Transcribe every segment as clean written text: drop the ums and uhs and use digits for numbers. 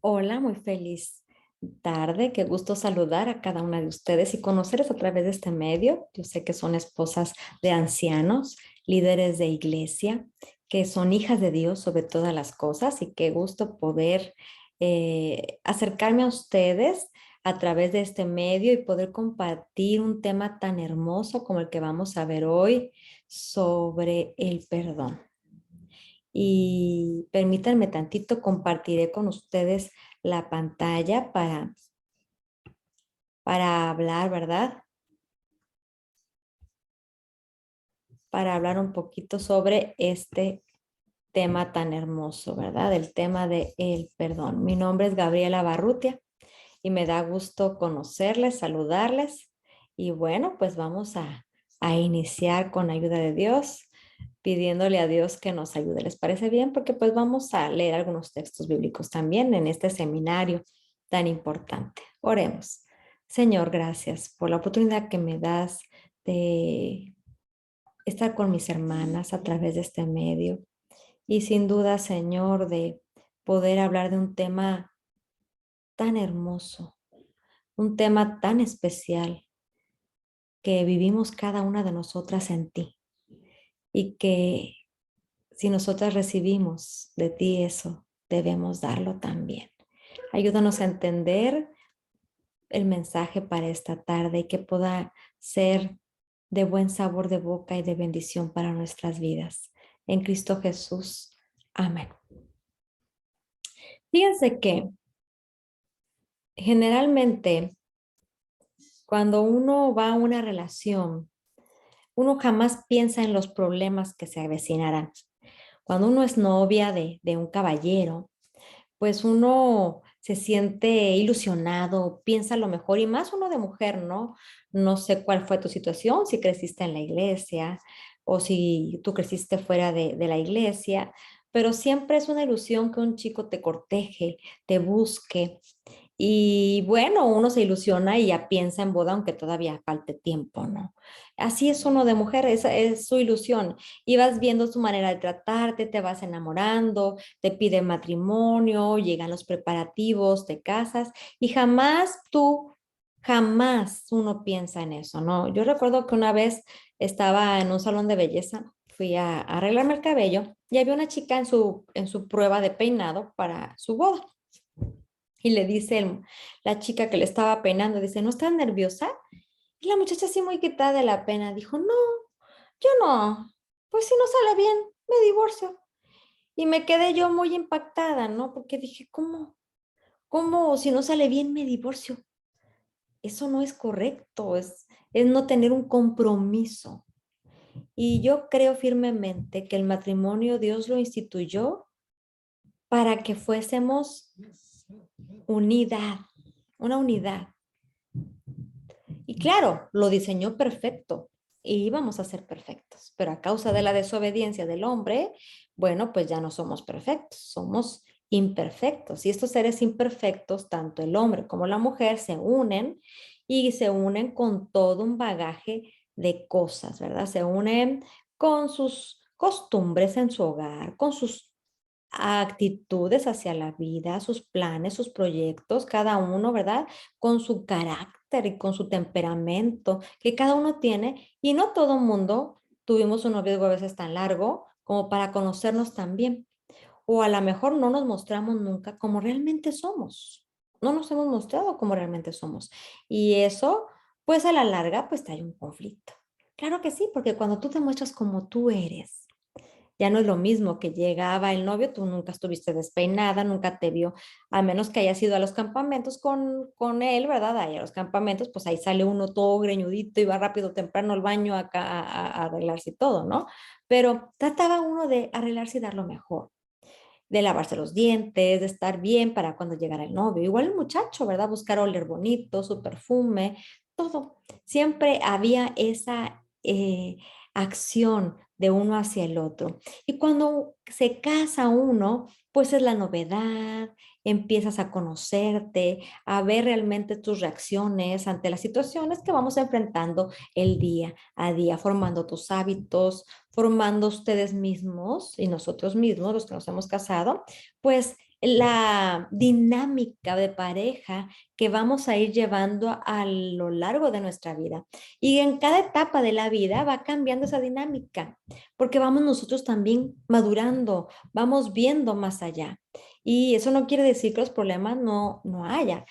Hola, muy feliz tarde. Qué gusto saludar a cada una de ustedes y conocerles a través de este medio. Yo sé que son esposas de ancianos, líderes de iglesia, que son hijas de Dios sobre todas las cosas y qué gusto poder acercarme a ustedes a través de este medio y poder compartir un tema tan hermoso como el que vamos a ver hoy sobre el perdón. Y permítanme tantito, compartiré con ustedes la pantalla para hablar, ¿verdad? Para hablar un poquito sobre este tema tan hermoso, ¿verdad? El tema de el perdón. Mi nombre es Gabriela Barrutia y me da gusto conocerles, saludarles. Y bueno, pues vamos a iniciar con ayuda de Dios, pidiéndole a Dios que nos ayude. ¿Les parece bien? Porque pues vamos a leer algunos textos bíblicos también en este seminario tan importante. Oremos. Señor, gracias por la oportunidad que me das de estar con mis hermanas a través de este medio. Y sin duda, Señor, de poder hablar de un tema tan hermoso, un tema tan especial que vivimos cada una de nosotras en ti y que si nosotras recibimos de ti eso, debemos darlo también. Ayúdanos a entender el mensaje para esta tarde y que pueda ser de buen sabor de boca y de bendición para nuestras vidas. En Cristo Jesús. Amén. Fíjense que generalmente cuando uno va a una relación, uno jamás piensa en los problemas que se avecinarán. Cuando uno es novia de un caballero, pues uno se siente ilusionado, piensa lo mejor y más uno de mujer, ¿no? No sé cuál fue tu situación, si creciste en la iglesia o si tú creciste fuera de la iglesia, pero siempre es una ilusión que un chico te corteje, te busque. Y bueno, uno se ilusiona y ya piensa en boda, aunque todavía falte tiempo, ¿no? Así es uno de mujer, esa es su ilusión. Y vas viendo su manera de tratarte, te vas enamorando, te pide matrimonio, llegan los preparativos, te casas y jamás uno piensa en eso, ¿no? Yo recuerdo que una vez estaba en un salón de belleza, fui a arreglarme el cabello y había una chica en su prueba de peinado para su boda. Y le dice la chica que le estaba peinando, dice, ¿no estás nerviosa? Y la muchacha así muy quitada de la pena dijo, no, yo no, pues si no sale bien, me divorcio. Y me quedé yo muy impactada, ¿no? Porque dije, ¿cómo si no sale bien me divorcio? Eso no es correcto, es no tener un compromiso. Y yo creo firmemente que el matrimonio Dios lo instituyó para que fuésemos unidad, una unidad. Y claro, lo diseñó perfecto y íbamos a ser perfectos, pero a causa de la desobediencia del hombre, bueno, pues ya no somos perfectos, somos imperfectos. Y estos seres imperfectos, tanto el hombre como la mujer, se unen y se unen con todo un bagaje de cosas, ¿verdad? Se unen con sus costumbres en su hogar, con sus actitudes hacia la vida, sus planes, sus proyectos, cada uno, ¿verdad? Con su carácter y con su temperamento que cada uno tiene. Y no todo mundo tuvimos un noviazgo a veces tan largo como para conocernos tan bien. O a lo mejor no nos mostramos nunca como realmente somos. No nos hemos mostrado como realmente somos. Y eso, pues a la larga, pues trae un conflicto. Claro que sí, porque cuando tú te muestras como tú eres, ya no es lo mismo que llegaba el novio, tú nunca estuviste despeinada, nunca te vio, a menos que hayas ido a los campamentos con él, ¿verdad? Ahí a los campamentos, pues ahí sale uno todo greñudito y va rápido temprano al baño acá a arreglarse y todo, ¿no? Pero trataba uno de arreglarse y dar lo mejor, de lavarse los dientes, de estar bien para cuando llegara el novio. Igual el muchacho, ¿verdad? Buscar oler bonito, su perfume, todo. Siempre había esa acción de uno hacia el otro. Y cuando se casa uno, pues es la novedad, empiezas a conocerte, a ver realmente tus reacciones ante las situaciones que vamos enfrentando el día a día, formando tus hábitos, formando ustedes mismos y nosotros mismos, los que nos hemos casado, pues la dinámica de pareja que vamos a ir llevando a lo largo de nuestra vida. Y en cada etapa de la vida va cambiando esa dinámica, porque vamos nosotros también madurando, vamos viendo más allá. Y eso no quiere decir que los problemas no haya.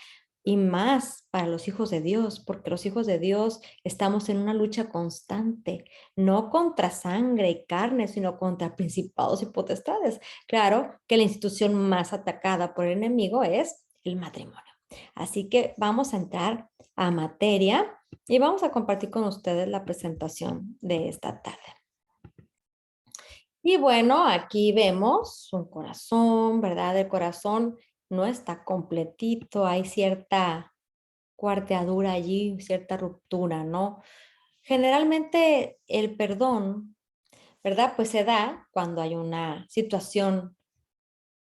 Y más para los hijos de Dios, porque los hijos de Dios estamos en una lucha constante, no contra sangre y carne, sino contra principados y potestades. Claro que la institución más atacada por el enemigo es el matrimonio. Así que vamos a entrar a materia y vamos a compartir con ustedes la presentación de esta tarde. Y bueno, aquí vemos un corazón, ¿verdad? El corazón no está completito, hay cierta cuarteadura allí, cierta ruptura, ¿no? Generalmente el perdón, ¿verdad? Pues se da cuando hay una situación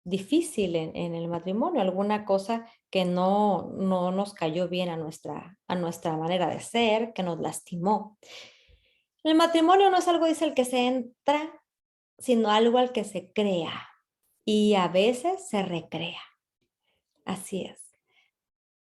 difícil en el matrimonio, alguna cosa que no nos cayó bien a nuestra manera de ser, que nos lastimó. El matrimonio no es algo, dice el que se entra, sino algo al que se crea y a veces se recrea. Así es.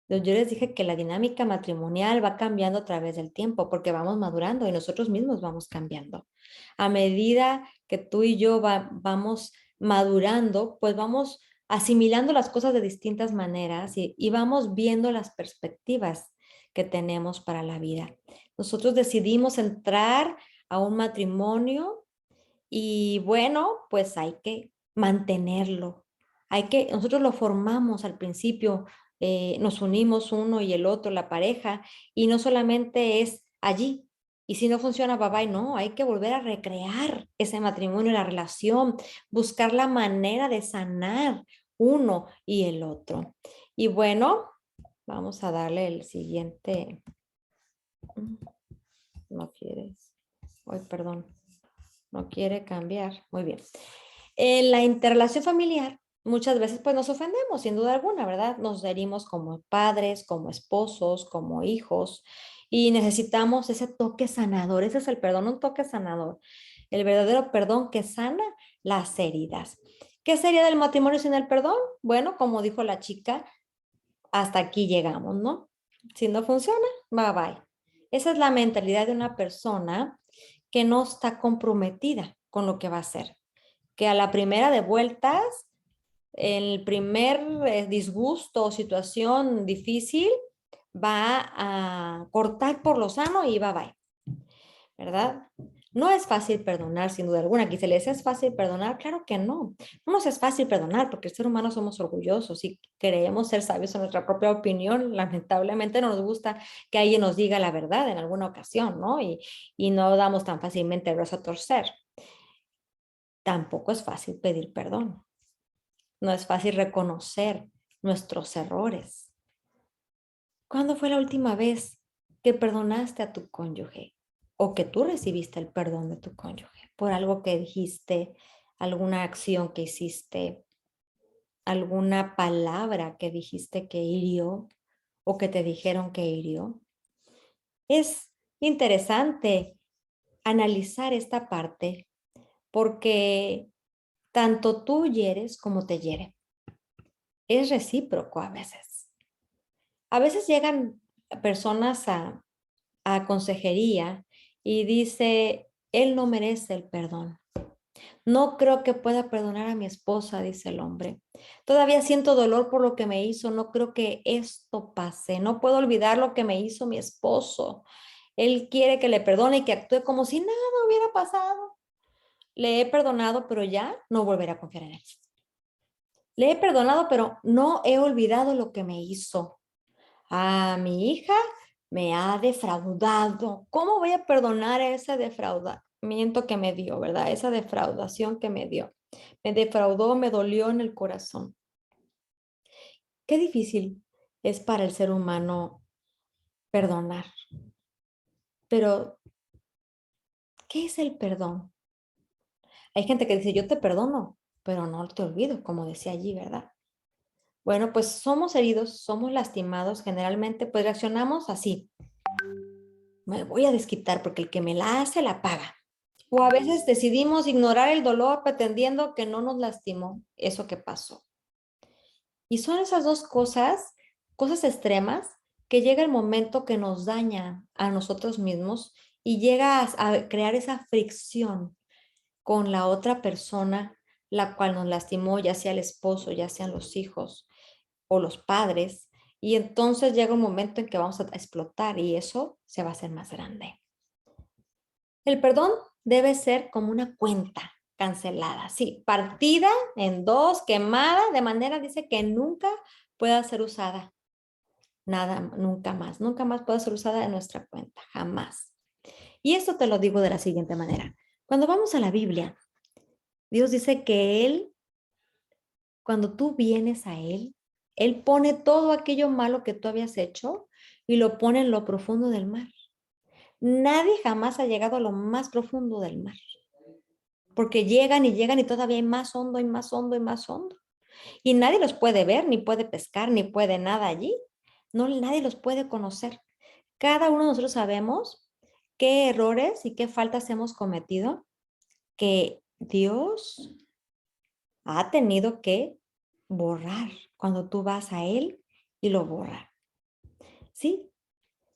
Yo les dije que la dinámica matrimonial va cambiando a través del tiempo porque vamos madurando y nosotros mismos vamos cambiando. A medida que tú y yo vamos madurando, pues vamos asimilando las cosas de distintas maneras y vamos viendo las perspectivas que tenemos para la vida. Nosotros decidimos entrar a un matrimonio y bueno, pues hay que mantenerlo. Nosotros lo formamos al principio, nos unimos uno y el otro, la pareja, y no solamente es allí. Y si no funciona, bye bye, no, hay que volver a recrear ese matrimonio, la relación, buscar la manera de sanar uno y el otro. Y bueno, vamos a darle el siguiente. No quieres. Ay, perdón. No quiere cambiar. Muy bien. En la interrelación familiar, muchas veces pues nos ofendemos, sin duda alguna, ¿verdad? Nos herimos como padres, como esposos, como hijos y necesitamos ese toque sanador. Ese es el perdón, un toque sanador. El verdadero perdón que sana las heridas. ¿Qué sería del matrimonio sin el perdón? Bueno, como dijo la chica, hasta aquí llegamos, ¿no? Si no funciona, bye bye. Esa es la mentalidad de una persona que no está comprometida con lo que va a hacer, que a la primera de vueltas, el primer disgusto o situación difícil, va a cortar por lo sano y bye bye, ¿verdad? No es fácil perdonar, sin duda alguna. Aquí se les es fácil perdonar, claro que no. No nos es fácil perdonar porque el ser humano somos orgullosos y creemos ser sabios en nuestra propia opinión. Lamentablemente no nos gusta que alguien nos diga la verdad en alguna ocasión, ¿no? Y no damos tan fácilmente el brazo a torcer. Tampoco es fácil pedir perdón. No es fácil reconocer nuestros errores. ¿Cuándo fue la última vez que perdonaste a tu cónyuge o que tú recibiste el perdón de tu cónyuge por algo que dijiste, alguna acción que hiciste, alguna palabra que dijiste que hirió o que te dijeron que hirió? Es interesante analizar esta parte porque tanto tú hieres como te hiere. Es recíproco a veces. A veces llegan personas a consejería y dice, él no merece el perdón. No creo que pueda perdonar a mi esposa, dice el hombre. Todavía siento dolor por lo que me hizo. No creo que esto pase. No puedo olvidar lo que me hizo mi esposo. Él quiere que le perdone y que actúe como si nada hubiera pasado. Le he perdonado, pero ya no volveré a confiar en él. Le he perdonado, pero no he olvidado lo que me hizo. A mi hija me ha defraudado. ¿Cómo voy a perdonar ese defraudamiento que me dio, verdad? Esa defraudación que me dio. Me defraudó, me dolió en el corazón. Qué difícil es para el ser humano perdonar. Pero, ¿qué es el perdón? Hay gente que dice, yo te perdono, pero no te olvido, como decía allí, ¿verdad? Bueno, pues somos heridos, somos lastimados, generalmente pues reaccionamos así. Me voy a desquitar porque el que me la hace la paga. O a veces decidimos ignorar el dolor pretendiendo que no nos lastimó eso que pasó. Y son esas dos cosas extremas, que llega el momento que nos daña a nosotros mismos y llega a crear esa fricción con la otra persona, la cual nos lastimó, ya sea el esposo, ya sean los hijos o los padres. Y entonces llega un momento en que vamos a explotar y eso se va a hacer más grande. El perdón debe ser como una cuenta cancelada, sí, partida en dos, quemada, de manera, dice, que nunca pueda ser usada. Nada, nunca más puede ser usada en nuestra cuenta, jamás. Y esto te lo digo de la siguiente manera. Cuando vamos a la Biblia, Dios dice que cuando tú vienes a Él pone todo aquello malo que tú habías hecho y lo pone en lo profundo del mar. Nadie jamás ha llegado a lo más profundo del mar, porque llegan y todavía hay más hondo y más hondo y más hondo. Y nadie los puede ver, ni puede pescar, ni puede nada allí. No, nadie los puede conocer. Cada uno de nosotros sabemos qué errores y qué faltas hemos cometido que Dios ha tenido que borrar cuando tú vas a Él y lo borra. ¿Sí?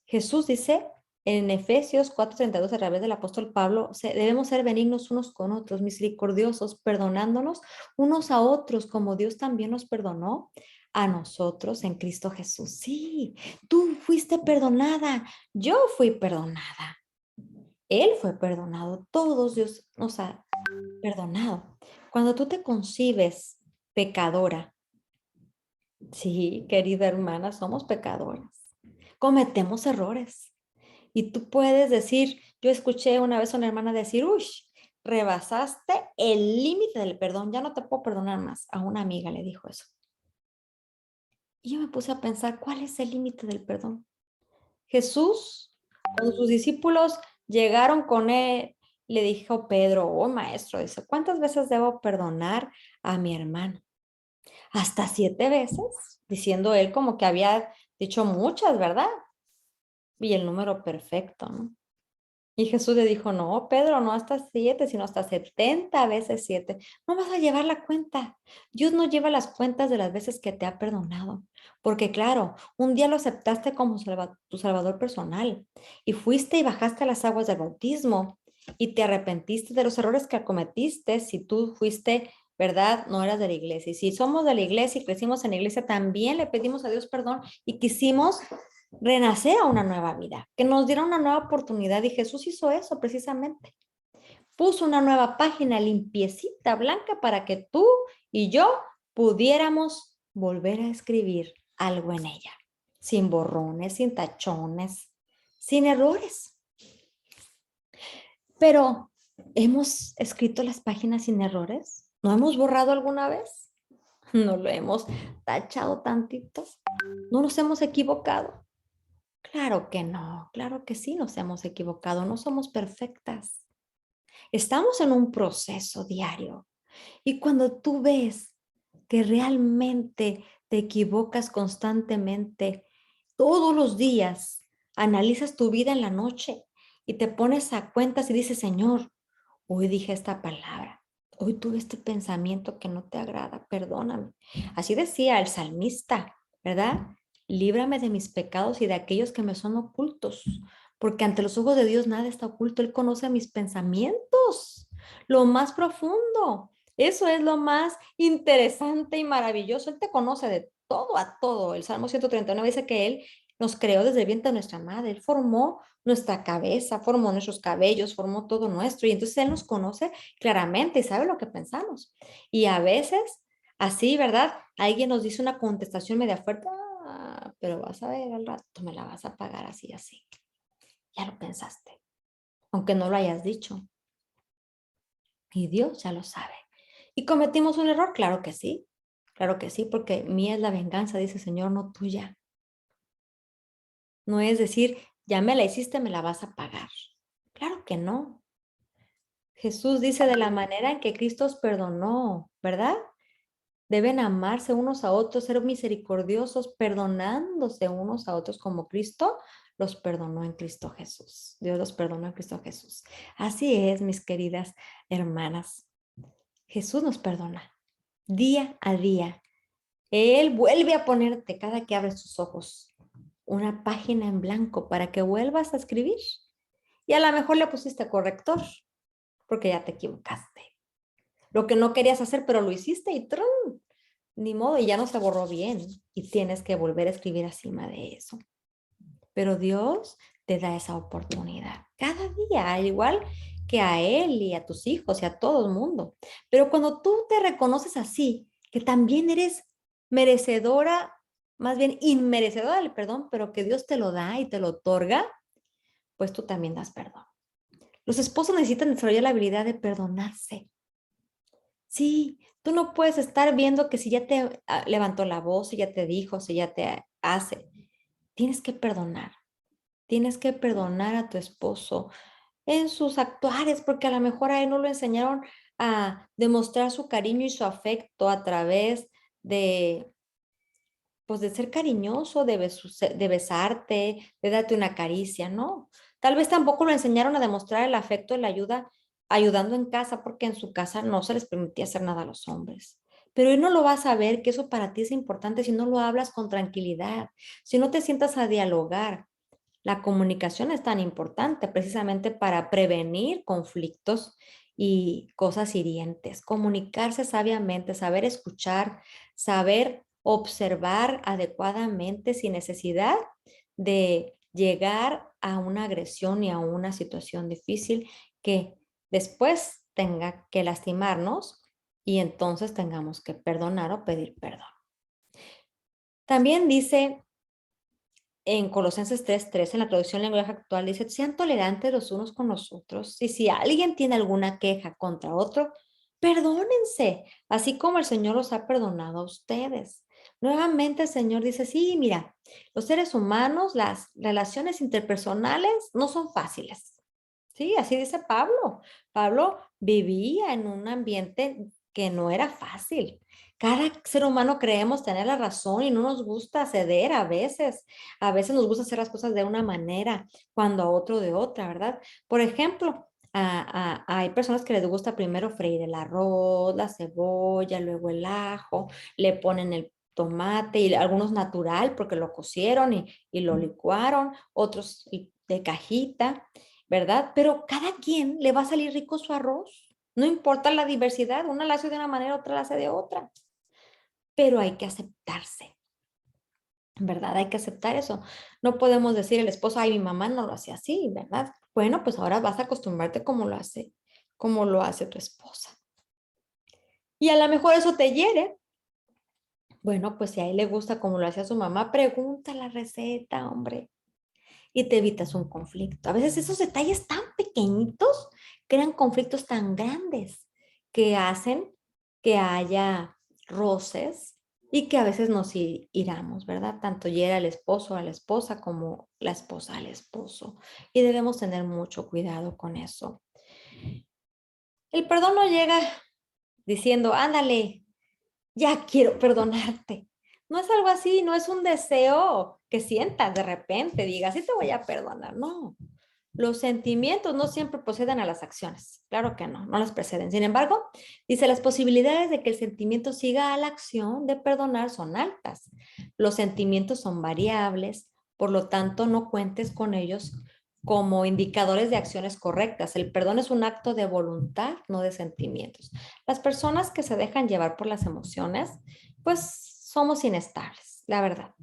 Jesús dice en Efesios 4:32 a través del apóstol Pablo, debemos ser benignos unos con otros, misericordiosos, perdonándonos unos a otros, como Dios también nos perdonó a nosotros en Cristo Jesús. Sí, tú fuiste perdonada, yo fui perdonada, Él fue perdonado, todos Dios nos ha perdonado. Cuando tú te concibes pecadora, sí, querida hermana, somos pecadoras, cometemos errores. Y tú puedes decir, yo escuché una vez a una hermana decir, uy, rebasaste el límite del perdón, ya no te puedo perdonar más. A una amiga le dijo eso. Y yo me puse a pensar, ¿cuál es el límite del perdón? Jesús, cuando sus discípulos llegaron con él, le dijo Pedro, oh maestro, dice, ¿cuántas veces debo perdonar a mi hermano? Hasta 7 veces, diciendo él como que había dicho muchas, ¿verdad? Y el número perfecto, ¿no? Y Jesús le dijo, no, Pedro, no hasta 7, sino hasta 70 veces 7. No vas a llevar la cuenta. Dios no lleva las cuentas de las veces que te ha perdonado. Porque claro, un día lo aceptaste como tu salvador personal y fuiste y bajaste a las aguas del bautismo y te arrepentiste de los errores que cometiste si tú fuiste, ¿verdad? No eras de la iglesia. Y si somos de la iglesia y crecimos en la iglesia, también le pedimos a Dios perdón y quisimos renacer a una nueva vida, que nos diera una nueva oportunidad. Y Jesús hizo eso precisamente. Puso una nueva página limpiecita, blanca, para que tú y yo pudiéramos volver a escribir algo en ella, sin borrones, sin tachones, sin errores. Pero, ¿hemos escrito las páginas sin errores? ¿No hemos borrado alguna vez? ¿No lo hemos tachado tantito? ¿No nos hemos equivocado? Claro que no, claro que sí nos hemos equivocado, no somos perfectas. Estamos en un proceso diario y cuando tú ves que realmente te equivocas constantemente, todos los días, analizas tu vida en la noche y te pones a cuentas y dices, Señor, hoy dije esta palabra, hoy tuve este pensamiento que no te agrada, perdóname. Así decía el salmista, ¿verdad? Líbrame de mis pecados y de aquellos que me son ocultos, porque ante los ojos de Dios nada está oculto. Él conoce mis pensamientos, lo más profundo. Eso es lo más interesante y maravilloso. Él te conoce de todo a todo. El Salmo 139 dice que Él nos creó desde el vientre de nuestra madre. Él formó nuestra cabeza, formó nuestros cabellos, formó todo nuestro. Y entonces Él nos conoce claramente y sabe lo que pensamos. Y a veces, así, ¿verdad? Alguien nos dice una contestación media fuerte, pero vas a ver al rato, me la vas a pagar así, así. Ya lo pensaste, aunque no lo hayas dicho. Y Dios ya lo sabe. ¿Y cometimos un error? Claro que sí, porque mía es la venganza, dice el Señor, no tuya. No es decir, ya me la hiciste, me la vas a pagar. Claro que no. Jesús dice de la manera en que Cristo os perdonó, ¿verdad? Deben amarse unos a otros, ser misericordiosos, perdonándose unos a otros como Cristo los perdonó en Cristo Jesús. Dios los perdonó en Cristo Jesús. Así es, mis queridas hermanas. Jesús nos perdona día a día. Él vuelve a ponerte cada que abres tus ojos una página en blanco para que vuelvas a escribir. Y a lo mejor le pusiste corrector porque ya te equivocaste. Lo que no querías hacer, pero lo hiciste y ¡trum! Ni modo, y ya no se borró bien. Y tienes que volver a escribir encima de eso. Pero Dios te da esa oportunidad cada día, al igual que a Él y a tus hijos y a todo el mundo. Pero cuando tú te reconoces así, que también eres merecedora, más bien inmerecedora del perdón, pero que Dios te lo da y te lo otorga, pues tú también das perdón. Los esposos necesitan desarrollar la habilidad de perdonarse. Sí, tú no puedes estar viendo que si ya te levantó la voz, si ya te dijo, si ya te hace. Tienes que perdonar. Tienes que perdonar a tu esposo en sus actuares, porque a lo mejor a él no lo enseñaron a demostrar su cariño y su afecto a través de, pues, de ser cariñoso, de besarte, de darte una caricia, ¿no? Tal vez tampoco lo enseñaron a demostrar el afecto y la ayuda ayudando en casa, porque en su casa no se les permitía hacer nada a los hombres. Pero él no lo va a saber que eso para ti es importante si no lo hablas con tranquilidad, si no te sientas a dialogar. La comunicación es tan importante precisamente para prevenir conflictos y cosas hirientes. Comunicarse sabiamente, saber escuchar, saber observar adecuadamente sin necesidad de llegar a una agresión y a una situación difícil que después tenga que lastimarnos y entonces tengamos que perdonar o pedir perdón. También dice en Colosenses 3:3, en la traducción lenguaje actual, dice, sean tolerantes los unos con los otros. Y si alguien tiene alguna queja contra otro, perdónense, así como el Señor los ha perdonado a ustedes. Nuevamente el Señor dice, sí, mira, los seres humanos, las relaciones interpersonales no son fáciles. Sí, así dice Pablo. Pablo vivía en un ambiente que no era fácil. Cada ser humano creemos tener la razón y no nos gusta ceder a veces. A veces nos gusta hacer las cosas de una manera, cuando a otro de otra, ¿verdad? Por ejemplo, hay personas que les gusta primero freír el arroz, la cebolla, luego el ajo, le ponen el tomate y algunos natural porque lo cocieron y lo licuaron, otros de cajita, ¿verdad? Pero cada quien le va a salir rico su arroz. No importa la diversidad, una la hace de una manera, otra la hace de otra. Pero hay que aceptarse, ¿verdad? Hay que aceptar eso. No podemos decir el esposo, ay, mi mamá no lo hacía así, ¿verdad? Bueno, pues ahora vas a acostumbrarte como lo hace tu esposa. Y a lo mejor eso te hiere. Bueno, pues si a él le gusta como lo hacía su mamá, pregunta la receta, hombre, y te evitas un conflicto. A veces esos detalles tan pequeñitos crean conflictos tan grandes que hacen que haya roces y que a veces nos iramos, ¿verdad? Tanto hiera el esposo a la esposa como la esposa al esposo. Y debemos tener mucho cuidado con eso. El perdón no llega diciendo, ándale, ya quiero perdonarte. No es algo así, no es un deseo que sientas de repente, digas, sí te voy a perdonar. No, los sentimientos no siempre proceden a las acciones. Claro que no, no las preceden. Sin embargo, dice, las posibilidades de que el sentimiento siga a la acción de perdonar son altas. Los sentimientos son variables, por lo tanto, no cuentes con ellos como indicadores de acciones correctas. El perdón es un acto de voluntad, no de sentimientos. Las personas que se dejan llevar por las emociones, pues somos inestables, la verdad.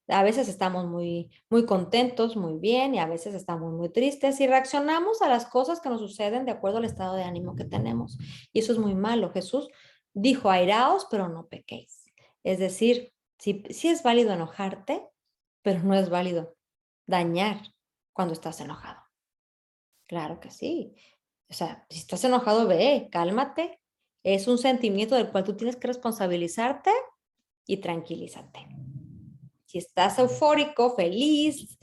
A veces estamos muy contentos, muy bien, y a veces estamos muy tristes y reaccionamos a las cosas que nos suceden de acuerdo al estado de ánimo que tenemos. Y eso es muy malo. Jesús dijo, airaos, pero no pequéis. Es decir, sí es válido enojarte, pero no es válido dañar cuando estás enojado. Claro que sí. O sea, si estás enojado, ve, cálmate. Es un sentimiento del cual tú tienes que responsabilizarte y tranquilízate. Si estás eufórico, feliz,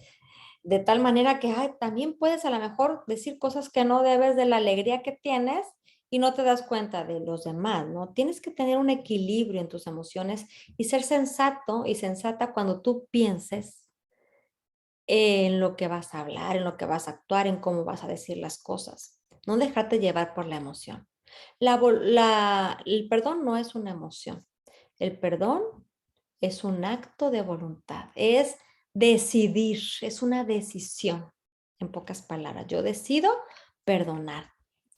de tal manera que ay, también puedes a lo mejor decir cosas que no debes de la alegría que tienes y no te das cuenta de los demás, ¿no? Tienes que tener un equilibrio en tus emociones y ser sensato y sensata cuando tú pienses en lo que vas a hablar, en lo que vas a actuar, en cómo vas a decir las cosas. No dejarte llevar por la emoción. El perdón no es una emoción. El perdón es un acto de voluntad, es decidir, es una decisión. En pocas palabras, yo decido perdonar.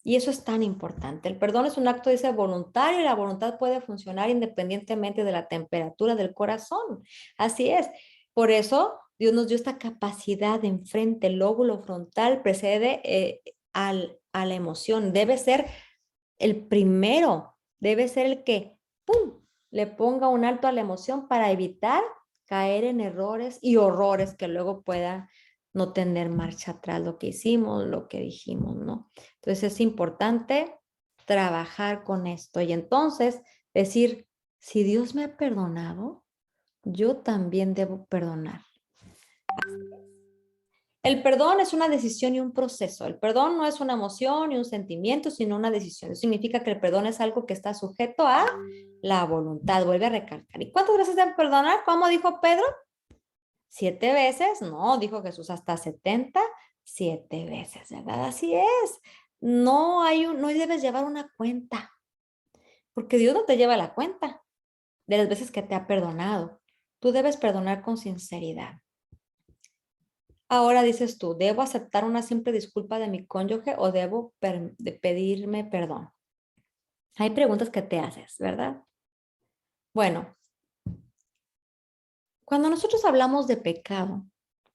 Y eso es tan importante. El perdón es un acto, dice, voluntario y la voluntad puede funcionar independientemente de la temperatura del corazón. Así es. Por eso Dios nos dio esta capacidad de enfrente, el lóbulo frontal precede a la emoción. Debe ser el primero, debe ser el que, ¡pum!, le ponga un alto a la emoción para evitar caer en errores y horrores que luego pueda no tener marcha atrás lo que hicimos, lo que dijimos, ¿no? Entonces es importante trabajar con esto y entonces decir, si Dios me ha perdonado, yo también debo perdonar. El perdón es una decisión y un proceso. El perdón no es una emoción ni un sentimiento, sino una decisión. Eso significa que el perdón es algo que está sujeto a la voluntad. Vuelve a recalcar. ¿Y cuántas veces deben perdonar? ¿Cómo dijo Pedro? 7 veces. No, dijo Jesús hasta 77 veces, ¿verdad? Así es. No debes llevar una cuenta, porque Dios no te lleva la cuenta de las veces que te ha perdonado. Tú debes perdonar con sinceridad. Ahora dices tú, ¿debo aceptar una simple disculpa de mi cónyuge o debo pedirme perdón? Hay preguntas que te haces, ¿verdad? Bueno, cuando nosotros hablamos de pecado,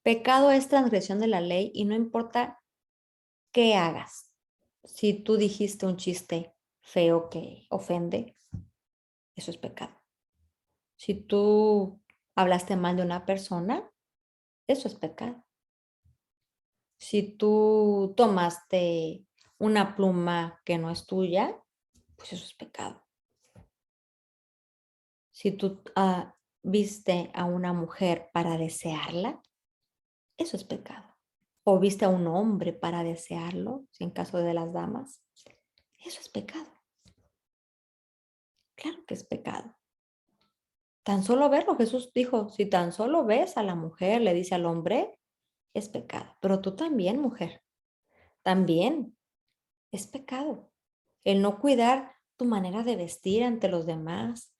pecado es transgresión de la ley y no importa qué hagas. Si tú dijiste un chiste feo que ofende, eso es pecado. Si tú hablaste mal de una persona, eso es pecado. Si tú tomaste una pluma que no es tuya, pues eso es pecado. Si tú viste a una mujer para desearla, eso es pecado. O viste a un hombre para desearlo, si en caso de las damas, eso es pecado. Claro que es pecado. Tan solo verlo, Jesús dijo, si tan solo ves a la mujer, le dice al hombre, es pecado. Pero tú también, mujer, también es pecado. El no cuidar tu manera de vestir ante los demás,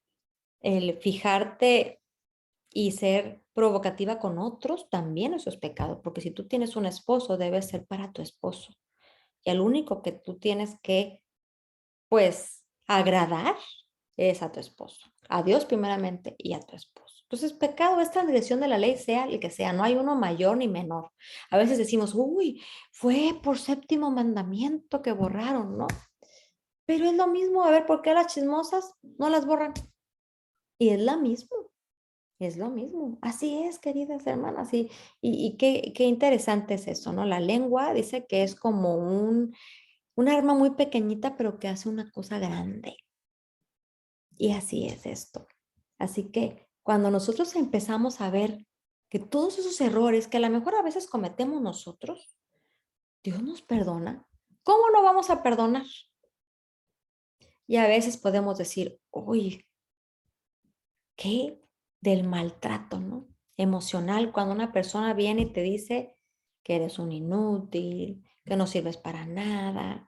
el fijarte y ser provocativa con otros, también eso es pecado, porque si tú tienes un esposo, debe ser para tu esposo. Y al único que tú tienes que, pues, agradar es a tu esposo. A Dios primeramente y a tu esposo. Entonces, pecado es transgresión de la ley, sea el que sea, no hay uno mayor ni menor. A veces decimos, uy, fue por séptimo mandamiento que borraron, ¿no? Pero es lo mismo, a ver, ¿por qué las chismosas no las borran? Y es la misma. Es lo mismo. Así es, queridas hermanas. Y qué interesante es eso, ¿no? La lengua dice que es como un arma muy pequeñita, pero que hace una cosa grande. Y así es esto. Así que cuando nosotros empezamos a ver que todos esos errores que a lo mejor a veces cometemos nosotros, Dios nos perdona. ¿Cómo no vamos a perdonar? Y a veces podemos decir, uy, ¿qué? Del maltrato, ¿no? Emocional, cuando una persona viene y te dice que eres un inútil, que no sirves para nada,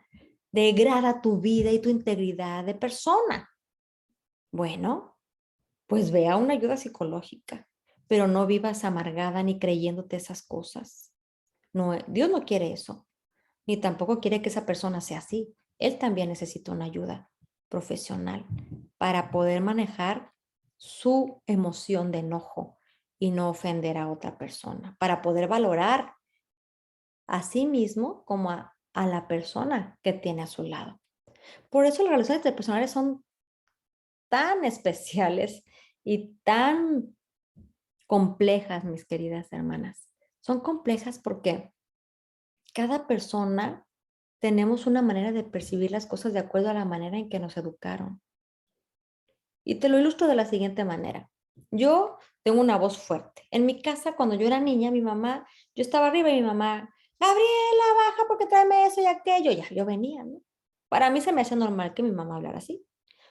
degrada tu vida y tu integridad de persona. Bueno, pues ve a una ayuda psicológica, pero no vivas amargada ni creyéndote esas cosas. No, Dios no quiere eso, ni tampoco quiere que esa persona sea así. Él también necesita una ayuda profesional para poder manejar su emoción de enojo y no ofender a otra persona, para poder valorar a sí mismo como a la persona que tiene a su lado. Por eso las relaciones interpersonales son tan especiales y tan complejas, mis queridas hermanas. Son complejas porque cada persona tenemos una manera de percibir las cosas de acuerdo a la manera en que nos educaron. Y te lo ilustro de la siguiente manera. Yo tengo una voz fuerte. En mi casa, cuando yo era niña, mi mamá, yo estaba arriba y mi mamá, Gabriela, baja porque tráeme eso y aquello. Ya, yo venía, ¿no? Para mí se me hace normal que mi mamá hablara así.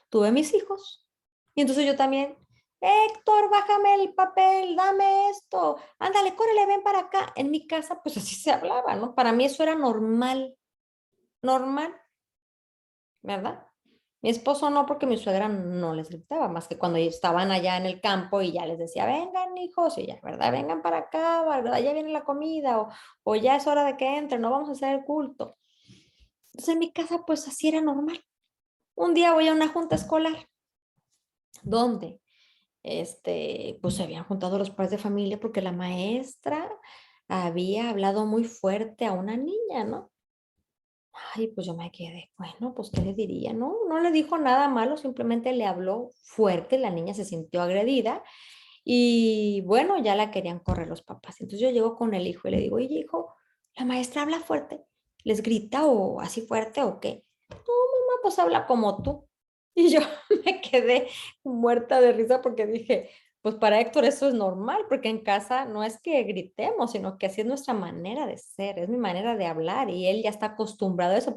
Tuve mis hijos. Y entonces yo también, Héctor, bájame el papel, dame esto, ándale, córrele, ven para acá. En mi casa, pues así se hablaba, ¿no? Para mí eso era normal, normal, ¿verdad? Mi esposo no, porque mi suegra no les gritaba, más que cuando ellos estaban allá en el campo y ya les decía, vengan hijos, y ya, ¿verdad? Vengan para acá, ¿verdad? Ya viene la comida, o ya es hora de que entren, no vamos a hacer el culto. Entonces en mi casa pues así era normal. Un día voy a una junta escolar, donde pues se habían juntado los padres de familia porque la maestra había hablado muy fuerte a una niña, ¿no? Ay, pues yo me quedé, bueno, pues ¿qué le diría? No, no le dijo nada malo, simplemente le habló fuerte, la niña se sintió agredida y bueno, ya la querían correr los papás. Entonces yo llego con el hijo y le digo, oye, hijo, la maestra habla fuerte, ¿les grita o así fuerte o qué? No, mamá, pues habla como tú. Y yo me quedé muerta de risa porque dije, pues para Héctor eso es normal, porque en casa no es que gritemos, sino que así es nuestra manera de ser, es mi manera de hablar y él ya está acostumbrado a eso,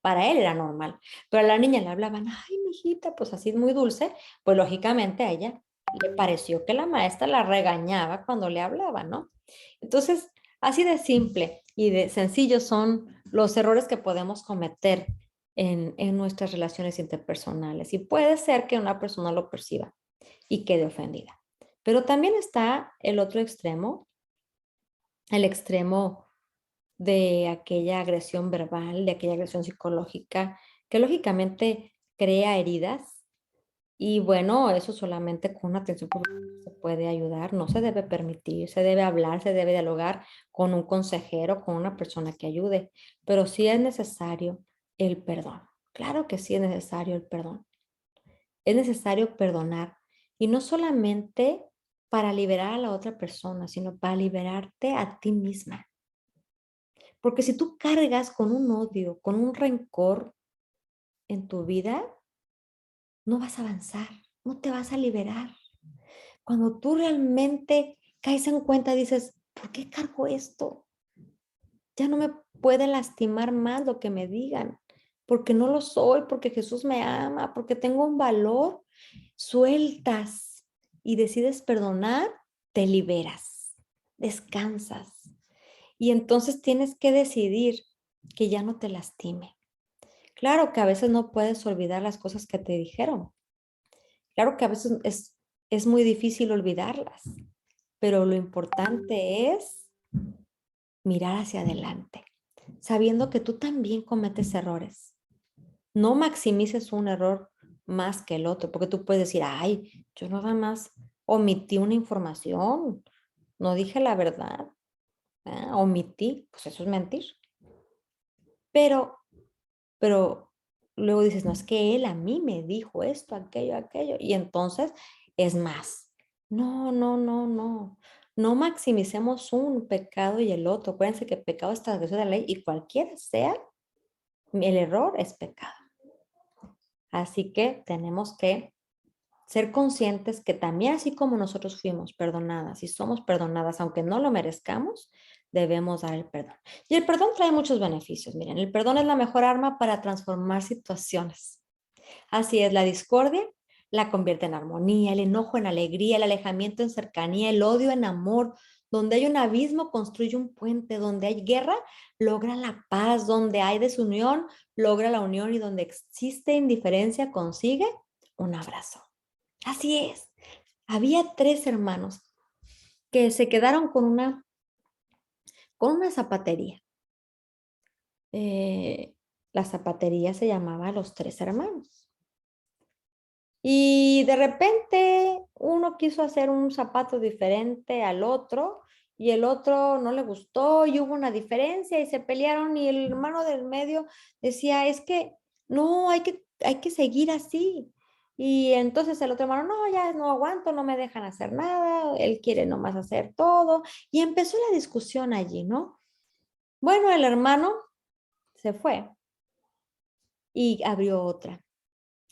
para él era normal. Pero a la niña le hablaban, ay, mijita, pues así muy dulce, pues lógicamente a ella le pareció que la maestra la regañaba cuando le hablaba, ¿no? Entonces, así de simple y de sencillo son los errores que podemos cometer en nuestras relaciones interpersonales. Y puede ser que una persona lo perciba y quede ofendida. Pero también está el otro extremo, el extremo de aquella agresión verbal, de aquella agresión psicológica, que lógicamente crea heridas. Y bueno, eso solamente con una atención profesional se puede ayudar, no se debe permitir, se debe hablar, se debe dialogar con un consejero, con una persona que ayude, pero sí es necesario el perdón. Claro que sí es necesario el perdón. Es necesario perdonar y no solamente para liberar a la otra persona, sino para liberarte a ti misma. Porque si tú cargas con un odio, con un rencor en tu vida, no vas a avanzar, no te vas a liberar. Cuando tú realmente caes en cuenta, dices, ¿por qué cargo esto? Ya no me puede lastimar más lo que me digan, porque no lo soy, porque Jesús me ama, porque tengo un valor. Sueltas y decides perdonar, te liberas, descansas. Y entonces tienes que decidir que ya no te lastime. Claro que a veces no puedes olvidar las cosas que te dijeron. Claro que a veces es muy difícil olvidarlas, pero lo importante es mirar hacia adelante, sabiendo que tú también cometes errores. No maximices un error más que el otro, porque tú puedes decir, ay, yo nada más omití una información, no dije la verdad, omití, pues eso es mentir. Pero, pero luego dices, no, es que él a mí me dijo esto, aquello, y entonces es más. No, no, no, no. No maximicemos un pecado y el otro. Acuérdense que pecado es transgresión de la ley y cualquiera sea, el error es pecado. Así que tenemos que ser conscientes que también así como nosotros fuimos perdonadas y somos perdonadas, aunque no lo merezcamos, debemos dar el perdón. Y el perdón trae muchos beneficios. Miren, el perdón es la mejor arma para transformar situaciones. Así es, la discordia la convierte en armonía, el enojo en alegría, el alejamiento en cercanía, el odio en amor. Donde hay un abismo, construye un puente. Donde hay guerra, logra la paz. Donde hay desunión, logra la unión. Y donde existe indiferencia, consigue un abrazo. Así es. Había tres hermanos que se quedaron con una zapatería. Eh, la zapatería se llamaba Los Tres Hermanos. Y de repente uno quiso hacer un zapato diferente al otro y el otro no le gustó y hubo una diferencia y se pelearon y el hermano del medio decía, es que no, hay que seguir así. Y entonces el otro hermano, no, ya no aguanto, no me dejan hacer nada, él quiere nomás hacer todo. Y empezó la discusión allí, ¿no? Bueno, el hermano se fue y abrió otra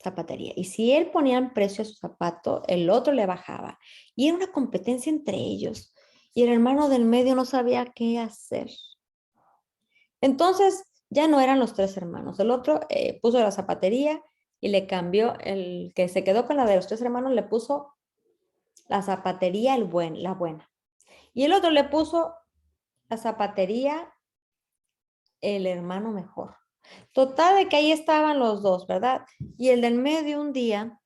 zapatería. Y si él ponía en precio a su zapato, el otro le bajaba. Y era una competencia entre ellos. Y el hermano del medio no sabía qué hacer. Entonces, ya no eran los tres hermanos. El otro puso la zapatería y le cambió, el que se quedó con la de los tres hermanos le puso la zapatería la buena. Y el otro le puso la zapatería el hermano mejor. Total de que ahí estaban los dos, ¿verdad? Y el del medio un día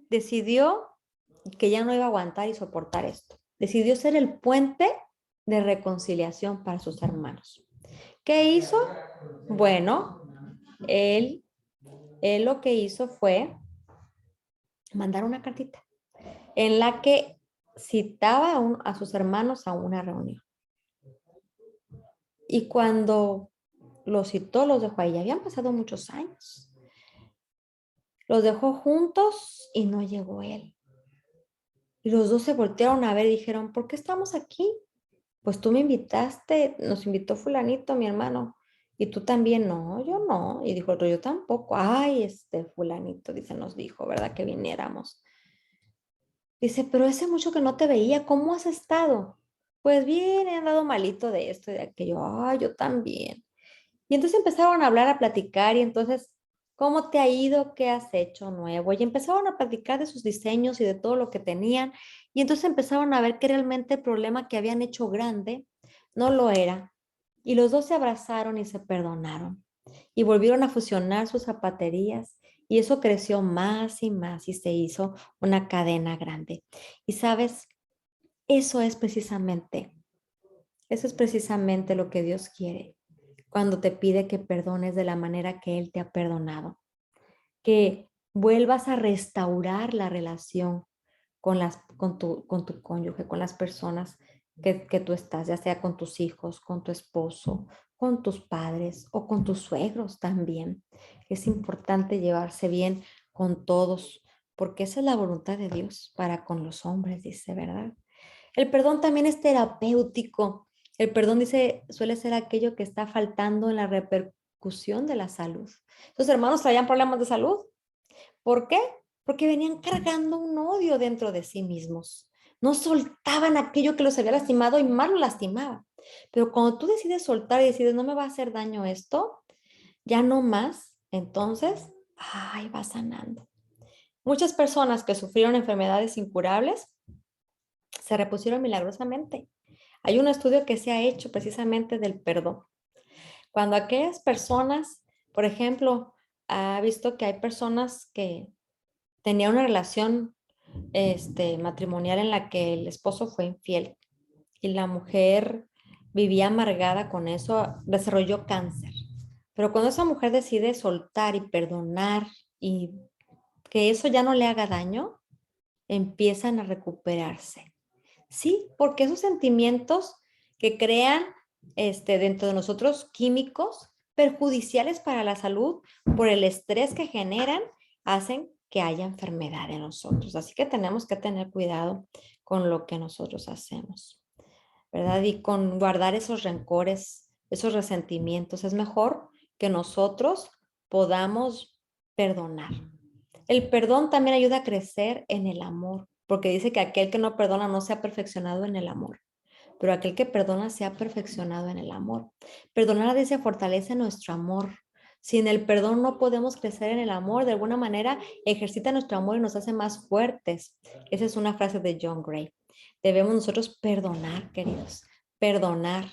decidió que ya no iba a aguantar y soportar esto. Decidió ser el puente de reconciliación para sus hermanos. ¿Qué hizo? Bueno, él, él lo que hizo fue mandar una cartita en la que citaba a sus hermanos a una reunión. Y cuando los citó, los dejó ahí. Ya habían pasado muchos años. Los dejó juntos y no llegó él. Y los dos se voltearon a ver y dijeron, ¿por qué estamos aquí? Pues tú me invitaste, nos invitó fulanito, mi hermano. Y tú también, no, yo no. Y dijo otro, yo tampoco. Ay, este fulanito, dice, nos dijo, ¿verdad? Que viniéramos. Dice, pero hace mucho que no te veía, ¿cómo has estado? Pues bien, he andado malito de esto y de aquello. Ay, yo también. Y entonces empezaron a hablar, a platicar y entonces, ¿cómo te ha ido? ¿Qué has hecho nuevo? Y empezaron a platicar de sus diseños y de todo lo que tenían. Y entonces empezaron a ver que realmente el problema que habían hecho grande no lo era. Y los dos se abrazaron y se perdonaron. Y volvieron a fusionar sus zapaterías. Y eso creció más y más y se hizo una cadena grande. Y sabes, eso es precisamente, eso es precisamente lo que Dios quiere cuando te pide que perdones de la manera que Él te ha perdonado, que vuelvas a restaurar la relación con tu cónyuge, con las personas que tú estás, ya sea con tus hijos, con tu esposo, con tus padres o con tus suegros también. Es importante llevarse bien con todos, porque esa es la voluntad de Dios para con los hombres, dice, ¿verdad? El perdón también es terapéutico. El perdón, dice, suele ser aquello que está faltando en la repercusión de la salud. Sus hermanos traían problemas de salud. ¿Por qué? Porque venían cargando un odio dentro de sí mismos. No soltaban aquello que los había lastimado y más lo lastimaba. Pero cuando tú decides soltar y decides, no me va a hacer daño esto, ya no más, entonces, ay, va sanando. Muchas personas que sufrieron enfermedades incurables se repusieron milagrosamente. Hay un estudio que se ha hecho precisamente del perdón. Cuando aquellas personas, por ejemplo, ha visto que hay personas que tenían una relación matrimonial en la que el esposo fue infiel y la mujer vivía amargada con eso, desarrolló cáncer. Pero cuando esa mujer decide soltar y perdonar y que eso ya no le haga daño, empiezan a recuperarse. Sí, porque esos sentimientos que crean dentro de nosotros químicos perjudiciales para la salud por el estrés que generan, hacen que haya enfermedad en nosotros. Así que tenemos que tener cuidado con lo que nosotros hacemos, ¿verdad? Y con guardar esos rencores, esos resentimientos. Es mejor que nosotros podamos perdonar. El perdón también ayuda a crecer en el amor, porque dice que aquel que no perdona no se ha perfeccionado en el amor, pero aquel que perdona se ha perfeccionado en el amor. Perdonar, dice, fortalece nuestro amor. Sin el perdón no podemos crecer en el amor. De alguna manera ejercita nuestro amor y nos hace más fuertes. Esa es una frase de John Gray. Debemos nosotros perdonar, queridos, perdonar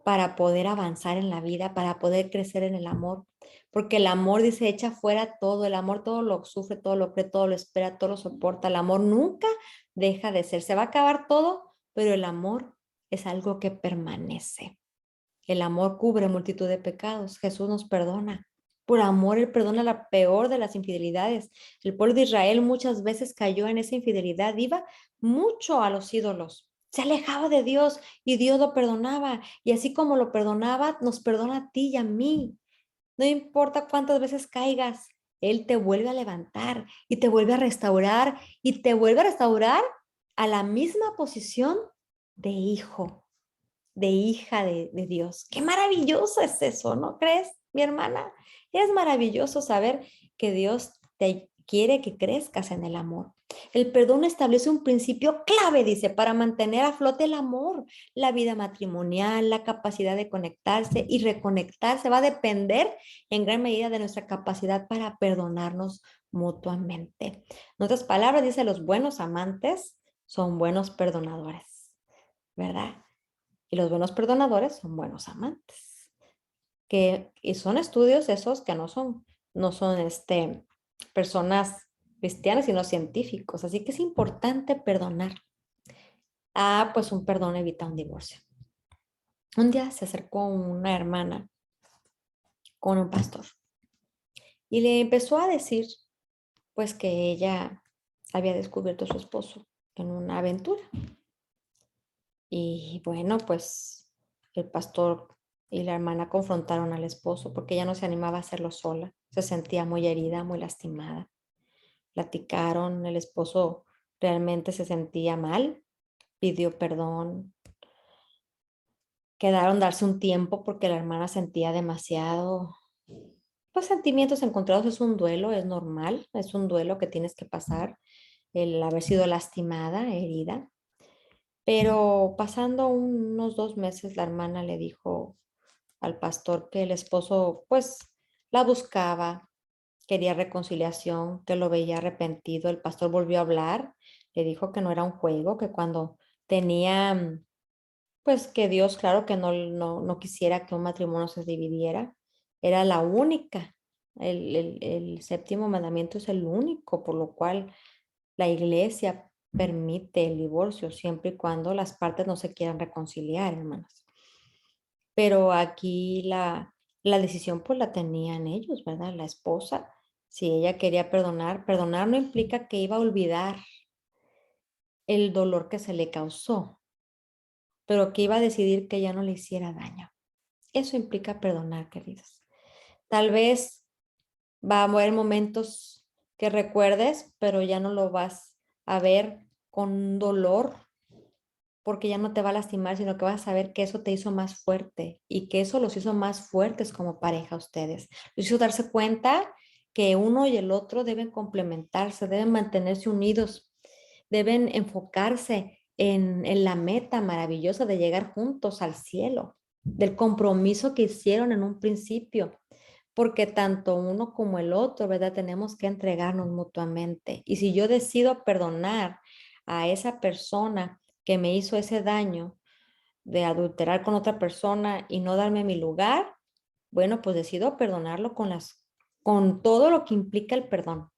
para poder avanzar en la vida, para poder crecer en el amor. Porque el amor, dice, echa fuera todo. El amor todo lo sufre, todo lo cree, todo lo espera, todo lo soporta. El amor nunca deja de ser. Se va a acabar todo, pero el amor es algo que permanece. El amor cubre multitud de pecados. Jesús nos perdona. Por amor, Él perdona la peor de las infidelidades. El pueblo de Israel muchas veces cayó en esa infidelidad. Iba mucho a los ídolos. Se alejaba de Dios y Dios lo perdonaba. Y así como lo perdonaba, nos perdona a ti y a mí. No importa cuántas veces caigas, Él te vuelve a levantar y te vuelve a restaurar y te vuelve a restaurar a la misma posición de hijo, de hija de Dios. Qué maravilloso es eso, ¿no crees, mi hermana? Es maravilloso saber que Dios te quiere que crezcas en el amor. El perdón establece un principio clave, dice, para mantener a flote el amor, la vida matrimonial, la capacidad de conectarse y reconectarse va a depender en gran medida de nuestra capacidad para perdonarnos mutuamente. En otras palabras, dice, los buenos amantes son buenos perdonadores, ¿verdad? Y los buenos perdonadores son buenos amantes. y son estudios esos que no son personas cristianas, sino científicos. Así que es importante perdonar. Pues un perdón evita un divorcio. Un día se acercó una hermana con un pastor y le empezó a decir, pues, que ella había descubierto a su esposo en una aventura. Y bueno, pues el pastor y la hermana confrontaron al esposo porque ella no se animaba a hacerlo sola. Se sentía muy herida, muy lastimada. Platicaron, el esposo realmente se sentía mal, pidió perdón. Quedaron darse un tiempo porque la hermana sentía demasiado, pues sentimientos encontrados. Es un duelo, es normal, es un duelo que tienes que pasar, el haber sido lastimada, herida. Pero pasando unos 2 meses, la hermana le dijo al pastor que el esposo, pues, la buscaba, quería reconciliación, que lo veía arrepentido. El pastor volvió a hablar, le dijo que no era un juego, que cuando tenía, pues, que Dios, claro, que no quisiera que un matrimonio se dividiera, era la única. El séptimo mandamiento es el único por lo cual la iglesia permite el divorcio siempre y cuando las partes no se quieran reconciliar, hermanas. Pero aquí la decisión pues la tenían ellos, ¿verdad? La esposa, si ella quería perdonar, perdonar no implica que iba a olvidar el dolor que se le causó, pero que iba a decidir que ya no le hiciera daño. Eso implica perdonar, queridos. Tal vez va a haber momentos que recuerdes, pero ya no lo vas a ver con dolor porque ya no te va a lastimar, sino que vas a saber que eso te hizo más fuerte y que eso los hizo más fuertes como pareja ustedes. Los hizo darse cuenta que uno y el otro deben complementarse, deben mantenerse unidos, deben enfocarse en la meta maravillosa de llegar juntos al cielo, del compromiso que hicieron en un principio, porque tanto uno como el otro, ¿verdad? Tenemos que entregarnos mutuamente. Y si yo decido perdonar a esa persona que me hizo ese daño de adulterar con otra persona y no darme mi lugar, bueno, pues decido perdonarlo con todo lo que implica el perdón,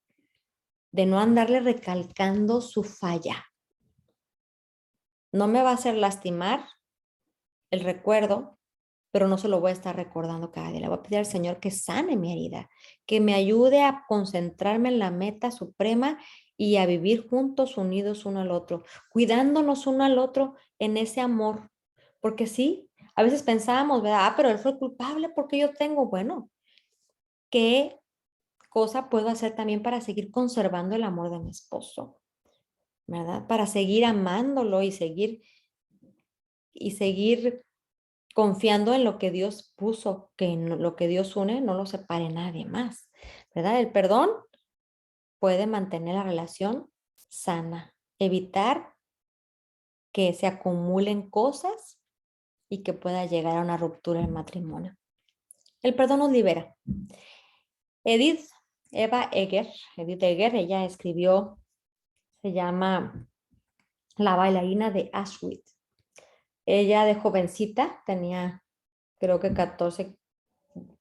de no andarle recalcando su falla. No me va a hacer lastimar el recuerdo, pero no se lo voy a estar recordando cada día. Le voy a pedir al Señor que sane mi herida, que me ayude a concentrarme en la meta suprema y a vivir juntos, unidos uno al otro, cuidándonos uno al otro en ese amor. Porque sí, a veces pensamos, ¿verdad? Pero él fue culpable porque yo tengo, bueno, ¿qué cosa puedo hacer también para seguir conservando el amor de mi esposo? ¿Verdad? Para seguir amándolo y seguir confiando en lo que Dios puso, que lo que Dios une no lo separe nadie más, ¿verdad? El perdón puede mantener la relación sana, evitar que se acumulen cosas y que pueda llegar a una ruptura del matrimonio. El perdón nos libera. Edith Eger, ella escribió, se llama La bailarina de Auschwitz. Ella de jovencita tenía, creo que 14,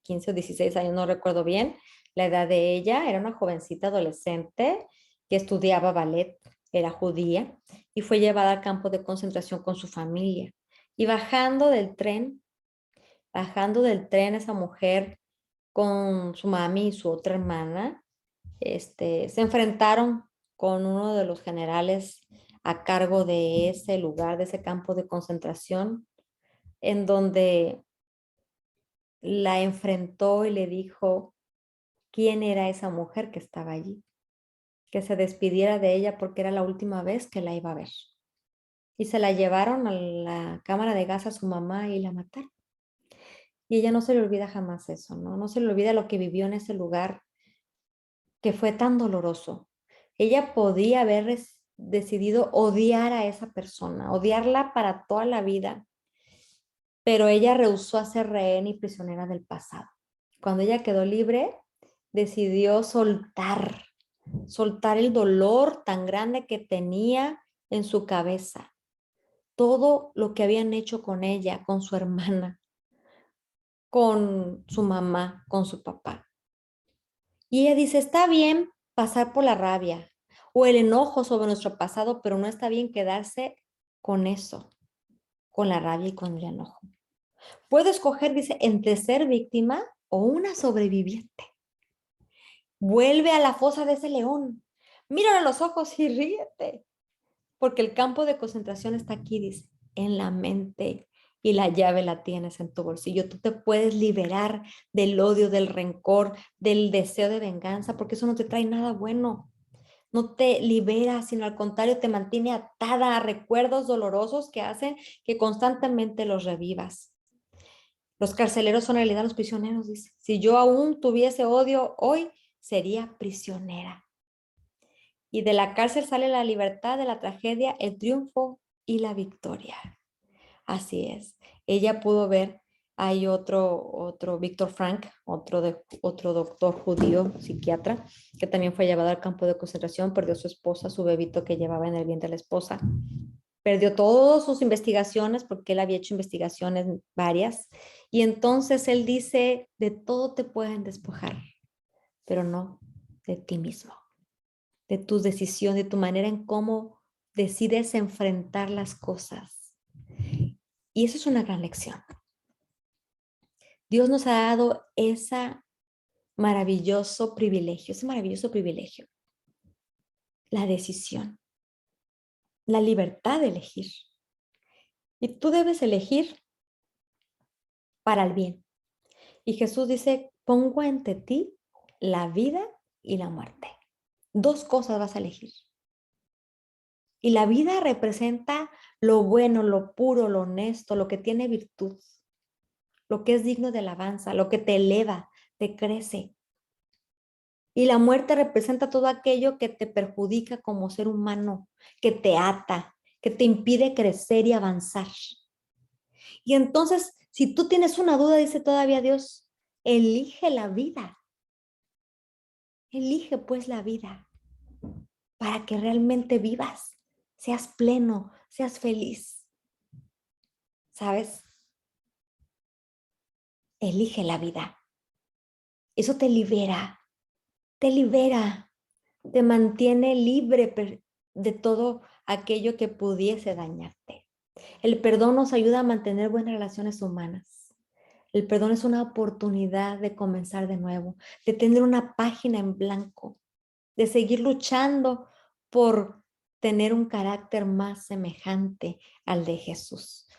15 o 16 años, no recuerdo bien la edad de ella. Era una jovencita adolescente que estudiaba ballet, era judía y fue llevada al campo de concentración con su familia. Y bajando del tren, esa mujer con su mami y su otra hermana, se enfrentaron con uno de los generales a cargo de ese lugar, de ese campo de concentración, en donde la enfrentó y le dijo quién era esa mujer que estaba allí, que se despidiera de ella porque era la última vez que la iba a ver. Y se la llevaron a la cámara de gas a su mamá y la mataron. Y ella no se le olvida jamás eso, ¿no? No se le olvida lo que vivió en ese lugar que fue tan doloroso. Ella podía haber decidido odiar a esa persona, odiarla para toda la vida, pero ella rehusó a ser rehén y prisionera del pasado. Cuando ella quedó libre, decidió soltar el dolor tan grande que tenía en su cabeza, todo lo que habían hecho con ella, con su hermana, con su mamá, con su papá. Y ella dice, está bien pasar por la rabia o el enojo sobre nuestro pasado, pero no está bien quedarse con eso, con la rabia y con el enojo. Puedo escoger, dice, entre ser víctima o una sobreviviente. Vuelve a la fosa de ese león. Míralo a los ojos y ríete. Porque el campo de concentración está aquí, dice, en la mente. Y la llave la tienes en tu bolsillo. Tú te puedes liberar del odio, del rencor, del deseo de venganza, porque eso no te trae nada bueno. No te libera, sino al contrario, te mantiene atada a recuerdos dolorosos que hacen que constantemente los revivas. Los carceleros son en realidad los prisioneros, dice. Si yo aún tuviese odio hoy, sería prisionera. Y de la cárcel sale la libertad, de la tragedia, el triunfo y la victoria. Así es. Ella pudo ver, hay otro Víctor Frank, otro doctor judío, psiquiatra, que también fue llevado al campo de concentración, perdió a su esposa, su bebito que llevaba en el vientre de la esposa. Perdió todas sus investigaciones porque él había hecho investigaciones varias. Y entonces él dice, de todo te pueden despojar, pero no de ti mismo, de tus decisiones, de tu manera en cómo decides enfrentar las cosas. Y eso es una gran lección. Dios nos ha dado ese maravilloso privilegio, la decisión, la libertad de elegir. Y tú debes elegir para el bien. Y Jesús dice, pongo ante ti la vida y la muerte. Dos cosas vas a elegir. Y la vida representa lo bueno, lo puro, lo honesto, lo que tiene virtud, lo que es digno de alabanza, lo que te eleva, te crece. Y la muerte representa todo aquello que te perjudica como ser humano, que te ata, que te impide crecer y avanzar. Y entonces, si tú tienes una duda, dice todavía Dios, elige la vida. Elige pues la vida para que realmente vivas, seas pleno, seas feliz. ¿Sabes? Elige la vida. Eso te libera, te mantiene libre de todo aquello que pudiese dañarte. El perdón nos ayuda a mantener buenas relaciones humanas. El perdón es una oportunidad de comenzar de nuevo, de tener una página en blanco, de seguir luchando por tener un carácter más semejante al de Jesús.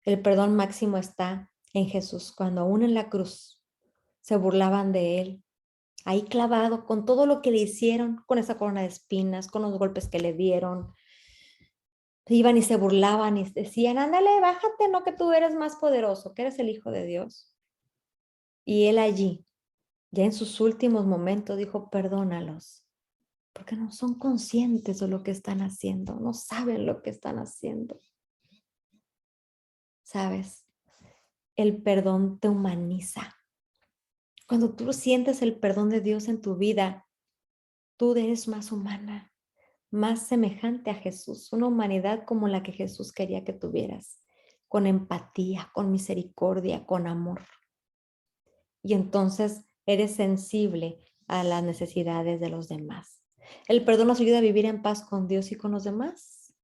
El perdón máximo está en Jesús, cuando aún en la cruz se burlaban de él, ahí clavado con todo lo que le hicieron, con esa corona de espinas, con los golpes que le dieron. Iban y se burlaban y decían, ándale, bájate, no que tú eres más poderoso, que eres el Hijo de Dios. Y él allí, ya en sus últimos momentos, dijo, perdónalos, porque no son conscientes de lo que están haciendo, no saben lo que están haciendo. ¿Sabes? El perdón te humaniza. Cuando tú sientes el perdón de Dios en tu vida, tú eres más humana, más semejante a Jesús, una humanidad como la que Jesús quería que tuvieras, con empatía, con misericordia, con amor. Y entonces eres sensible a las necesidades de los demás. El perdón nos ayuda a vivir en paz con Dios y con los demás,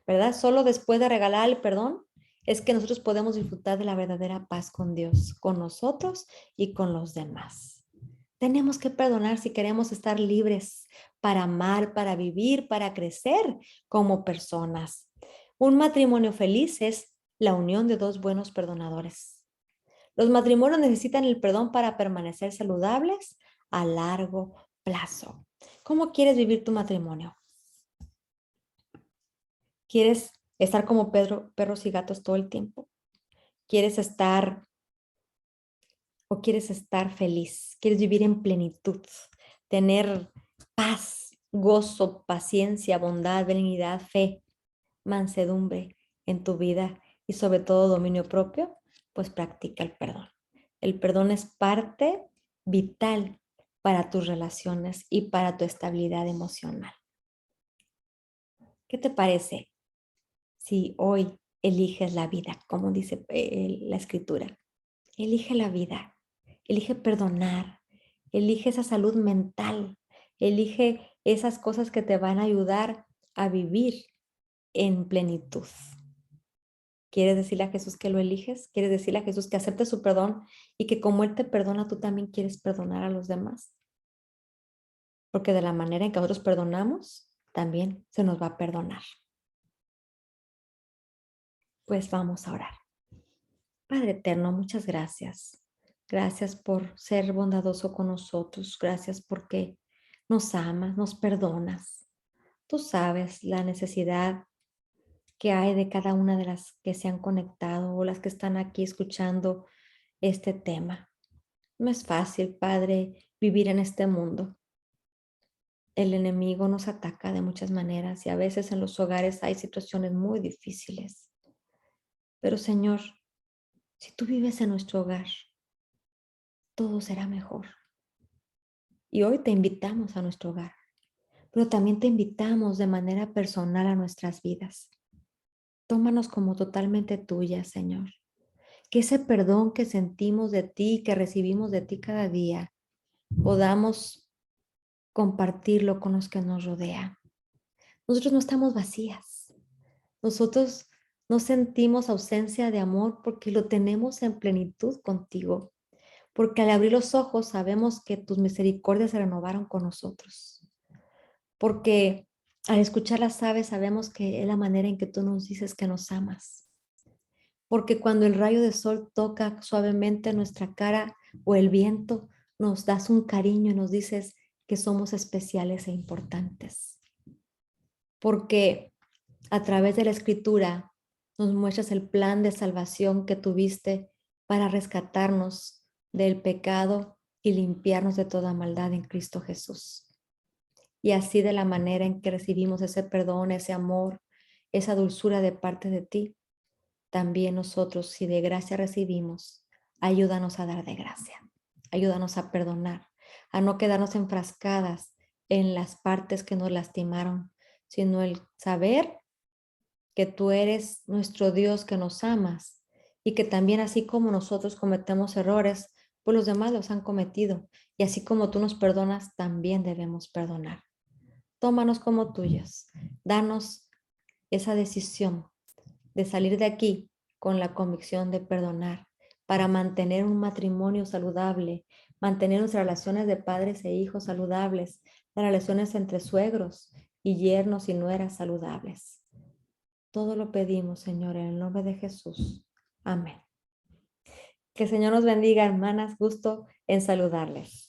¿verdad? Solo después de regalar el perdón es que nosotros podemos disfrutar de la verdadera paz con Dios, con nosotros y con los demás. Tenemos que perdonar si queremos estar libres para amar, para vivir, para crecer como personas. Un matrimonio feliz es la unión de dos buenos perdonadores. Los matrimonios necesitan el perdón para permanecer saludables a largo plazo. ¿Cómo quieres vivir tu matrimonio? ¿Quieres estar como perros y gatos todo el tiempo? ¿Quieres estar o quieres estar feliz? ¿Quieres vivir en plenitud? Tener paz, gozo, paciencia, bondad, benignidad, fe, mansedumbre en tu vida y sobre todo dominio propio, pues practica el perdón. El perdón es parte vital para tus relaciones y para tu estabilidad emocional. ¿Qué te parece si hoy eliges la vida, como dice la escritura? Elige la vida, elige perdonar, elige esa salud mental, elige esas cosas que te van a ayudar a vivir en plenitud. ¿Quieres decirle a Jesús que lo eliges? ¿Quieres decirle a Jesús que aceptes su perdón y que como Él te perdona, tú también quieres perdonar a los demás? Porque de la manera en que nosotros perdonamos, también se nos va a perdonar. Pues vamos a orar. Padre eterno, muchas gracias. Gracias por ser bondadoso con nosotros. Gracias porque nos amas, nos perdonas. Tú sabes la necesidad que hay de cada una de las que se han conectado o las que están aquí escuchando este tema. No es fácil, Padre, vivir en este mundo. El enemigo nos ataca de muchas maneras y a veces en los hogares hay situaciones muy difíciles. Pero Señor, si tú vives en nuestro hogar, todo será mejor. Y hoy te invitamos a nuestro hogar, pero también te invitamos de manera personal a nuestras vidas. Tómanos como totalmente tuyas, Señor. Que ese perdón que sentimos de ti, que recibimos de ti cada día, podamos compartirlo con los que nos rodean. Nosotros no estamos vacías. Nosotros no sentimos ausencia de amor porque lo tenemos en plenitud contigo. Porque al abrir los ojos sabemos que tus misericordias se renovaron con nosotros. Porque al escuchar las aves sabemos que es la manera en que tú nos dices que nos amas. Porque cuando el rayo de sol toca suavemente nuestra cara o el viento, nos das un cariño y nos dices que somos especiales e importantes. Porque a través de la escritura nos muestras el plan de salvación que tuviste para rescatarnos del pecado y limpiarnos de toda maldad en Cristo Jesús. Y así de la manera en que recibimos ese perdón, ese amor, esa dulzura de parte de ti, también nosotros, si de gracia recibimos, ayúdanos a dar de gracia. Ayúdanos a perdonar, a no quedarnos enfrascadas en las partes que nos lastimaron, sino el saber que tú eres nuestro Dios, que nos amas y que también así como nosotros cometemos errores, pues los demás los han cometido. Y así como tú nos perdonas, también debemos perdonar. Tómanos como tuyos. Danos esa decisión de salir de aquí con la convicción de perdonar para mantener un matrimonio saludable, mantener nuestras relaciones de padres e hijos saludables, las relaciones entre suegros y yernos y nueras saludables. Todo lo pedimos, Señor, en el nombre de Jesús. Amén. Que el Señor nos bendiga, hermanas. Gusto en saludarles.